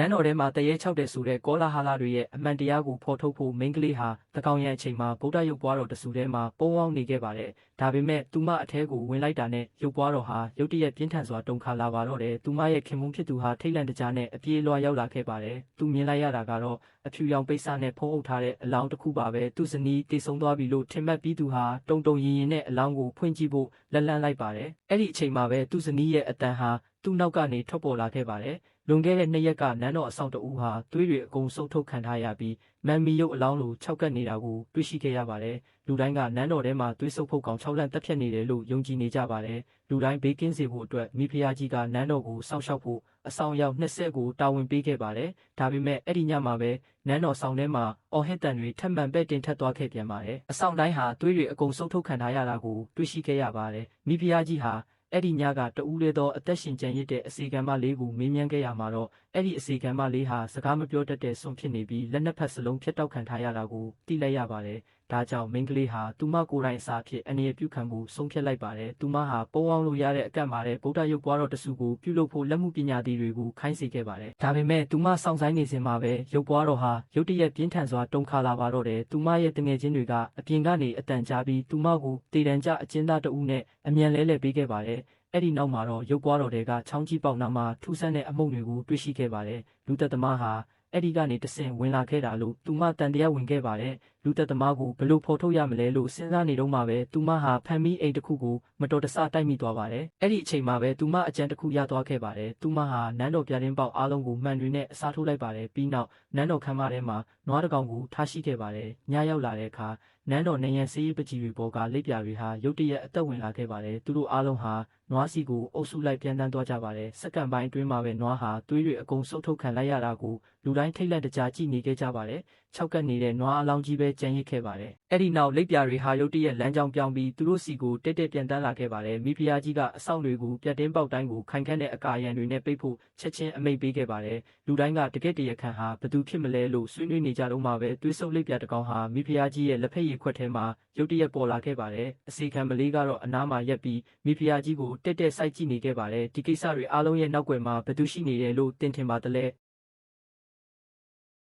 နန်းတော်ထဲမှာတရေ6တဲ့ဆိုတဲ့ကောလာဟာလတွေရဲ့အမှန်တရားကိုဖော်ထုတ်ဖို့မိန်းကလေးဟာတကောင်ရံအချိန်မှာဗုဒ္ဓရုပ်ပွားတော်တဆူထဲမှာပုံအောင်နေခဲ့ပါတယ်။ဒါပေမဲ့သူမအထဲကိုဝင်လိုက်တာနဲ့ရုပ်ပွားတော်ဟာရုတ်တရက်ပြင်းထန်စွာတုန်ခါလာပါတော့တယ်။သူမရဲ့ခင်မုန်းဖြစ်သူဟာထိတ်လန့်တကြားနဲ့အပြေးလွှားရောက်လာခဲ့ပါတယ်။သူမြင်လိုက်ရတာကတော့အဖြူရောင်ပိတ်စနဲ့ဖုံးအုပ်ထားတဲ့အလောင်းတစ်ခုပါပဲ။သူ့ဇနီးတည်ဆုံသွားပြီလို့ထင်မှတ်ပြီးသူဟာတုံရင်ရင်နဲ့အလောင်းကိုဖွင့်ကြည့်ဖို့လက်လန့်လိုက်ပါတယ်။အဲ့ဒီအချိန်မှာပဲသူ့ဇနီးရဲ့အတန်ဟာသူ့နောက်ကနေထွက်ပေါ်လာခဲ့ပါတယ်။လွန်ခဲ့တဲ့2ရက်ကနန်းတော်အဆောင်တအူးဟာသွေးတွေအကုန်စုပ်ထုတ်ခံထားရပြီးမန်မီရုပ်အလောင်းလိုခြောက်ကပ်နေတာကိုတွေ့ရှိခဲ့ရပါတယ်။လူတိုင်းကနန်းတော်ထဲမှာသွေးဆုပ်ဖုတ်ကောင်6လန့်တက်ဖြတ်နေတယ်လို့ယုံကြည်နေကြပါတယ်။လူတိုင်းဘေးကင်းစေဖို့အတွက်မိဖုရားကြီးကနန်းတော်ကိုစောင့်ရှောက်ဖို့အဆောင်ရောက်20ကိုတာဝန်ပေးခဲ့ပါတယ်။ဒါပေမဲ့အဲ့ဒီညမှာပဲနန်းတော်ဆောင်ထဲမှာအော်ဟစ်တန်တွေထပ်မံပဲ့တင်ထက်သွားခဲ့ပြန်ပါတယ်။အဆောင်တိုင်းဟာသွေးတွေအကုန်စုပ်ထုတ်ခံထားရတာကိုတွေ့ရှိခဲ့ရပါတယ်။မိဖုရားကြီးဟာအဲ့ဒီညကတဦးလေးသောအသက်ရှင်ကျန်ရစ်တဲ့အစီကံမလေးကိုမေးမြန်းခဲ့ရမှာတော့အဲ့ဒီအစီကံမလေးဟာစကားမပြောတတ်တဲ့စွန့်ဖြစ်နေပြီးလက်နှစ်ဖက်စလုံးဖြတ်တောက်ခံထားရတာကိုသိလိုက်ရပါတယ်။ဒါကြောင့်မိန်းကလေးဟာသူမကိုယ်တိုင်အစာဖြစ်အနေရပြုခံမှုဆုံးဖြတ်လိုက်ပါတယ်။သူမဟာပုံအောင်လို့ရတဲ့အကန့်မှာတဲ့ဗုဒ္ဓရုပ်ပွားတော်တဆူကိုပြုလုပ်ဖို့လက်မှုပညာသည်တွေကိုခိုင်းစေခဲ့ပါတယ်။ဒါပေမဲ့သူမစောင့်ဆိုင်နေစဉ်မှာပဲရုပ်ပွားတော်ဟာရုတ်တရက်ပြင်းထန်စွာတုန်ခါလာပါတော့တယ်။သူမရဲ့တငယ်ချင်းတွေကအပြင်ကနေအတန်ကြားပြီးသူမကိုတေတံကြအကျဉ်းသားတဦးနဲ့အမြန်လဲပေးခဲ့ပါတယ်။အဲ့ဒီနောက်မှာတော့ရုပ်ပွားတော်တွေကချောင်းကြီးပေါက်နာမှာထူးဆန်းတဲ့အမုံတွေကိုတွေ့ရှိခဲ့ပါတယ်။လူသက်သမားဟာအဲ့ဒီကနေတဆင့်ဝင်လာခဲ့တာလို့သူမတန်တရားဝင်ခဲ့ပါတယ်။လူသက်သမားကိုဘလို့ဖော်ထုတ်ရမလဲလို့စဉ်းစားနေတော့မှပဲသူမဟာဖန်မီအိမ်တစ်ခုကိုမတော်တဆတိုက်မိသွားပါတယ်။အဲ့ဒီအချိန်မှာပဲသူမအကြံတစ်ခုရသွားခဲ့ပါတယ်။သူမဟာနန်းတော်ပြတင်းပေါက်အားလုံးကိုမှန်တွေနဲ့အစားထိုးလိုက်ပါတယ်။ပြီးနောက်နန်းတော်ခန်းမထဲမှာနွားတစ်ကောင်ကိုထားရှိခဲ့ပါတယ်။ညရောက်လာတဲ့အခါနန်းတော်နေရန်စေးပကြီးတွေပေါ်ကလက်ပြတွေဟာရုတ်တရက်အသက်ဝင်လာခဲ့ပါတယ်။သူတို့အားလုံးဟာနွားစီကိုအုပ်စုလိုက်ပြန်တန်းသွားကြပါတယ်။စက္ကန့်ပိုင်းအတွင်းမှာပဲနွားဟာသွေးတွေအကုန်ဆုပ်ထုတ်ခံလိုက်ရတာကိုလူတိုင်းထိတ်လန့်တကြားကြည့်နေခဲ့ကြပါတယ်။6ကပ်နေတဲ့နွားအလောင်းကြီးပဲကြံရစ်ခဲ့ပါတယ်။အဲ့ဒီနောက်လက်ပြတွေဟာရုတ်တရက်လမ်းကြောင်းပြောင်းပြီးသူတို့စီကိုတက်ပြန်တန်းလာခဲ့ပါတယ်။မိဖုရားကြီးကအဆောင်တွေကိုပြတ်တင်းပေါက်တိုင်းကိုခိုင်ခန့်တဲ့အကာအရံတွေနဲ့ပိတ်ဖို့ချက်ချင်းအမိန့်ပေးခဲ့ပါတယ်။လူတိုင်းကတကယ့်တရခံဟာဘသူဖြစ်မလဲလို့ဆွေးနွေးနေကြတော့မှပဲသွေးဆုပ်လက်ပြတကောင်ဟာမိဖုရားကြီးရဲ့လက်ဖက်ရည်ခွက်ထဲမှာရုတ်တရက်ပေါ်လာခဲ့ပါတယ်။အစီခံမလေးကတော့အနားမှာရက်ပြီးမိဖုရားကြီးကိုတက်စိုက်ကြည့်နေခဲ့ပါတယ်။ဒီကိစ္စတွေအားလုံးရဲ့နောက်ွယ်မှာဘသူရှိနေတယ်လို့တင်ထင်ပါသလဲ။